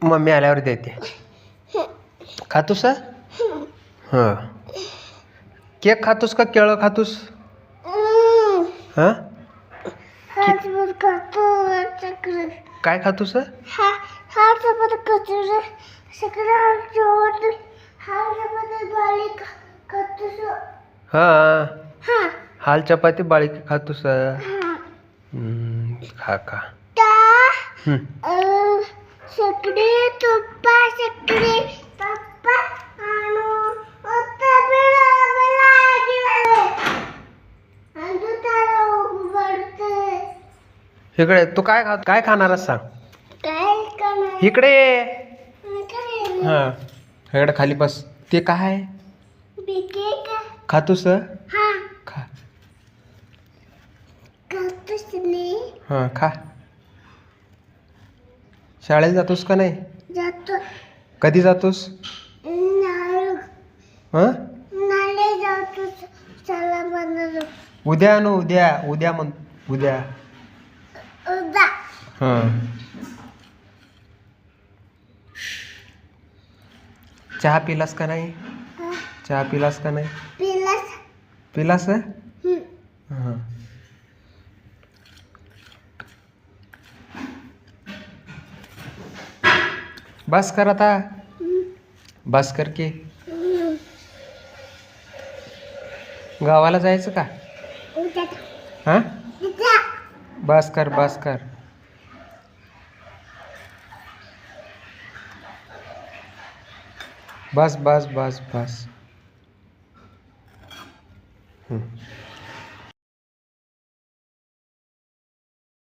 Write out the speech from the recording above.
Mummy आल्यावर देते. खातोस? हां. केक खातोस का केळं खातोस? हां. काय खातोस? हां. हाल चपाती बाळकी खातोस? खा खा. सकडी तुप्पा सकडी पप्पा आणू ओता बिळा आणि तारा उघडते. इकडे तू काय खाणार आहेस सांग. काय करणार इकडे काय हां. इकडे खाली बस. ते काय बिके का खातोस? हा खा. करतोस नाही हां खा. शाळेला जातोस का नाही? जातो कधी जातोस? नाळू हां. नाले जातो चला बनलो उद्या आणू उद्या उद्या उद्या. उदा हां. चहा पिलास का नाही? चहा पिलास का नाही? पिलास? हां. बस कर आता. बस कर की. गावाला जायचं का? हां. बस कर बस कर. बस बस बस बस.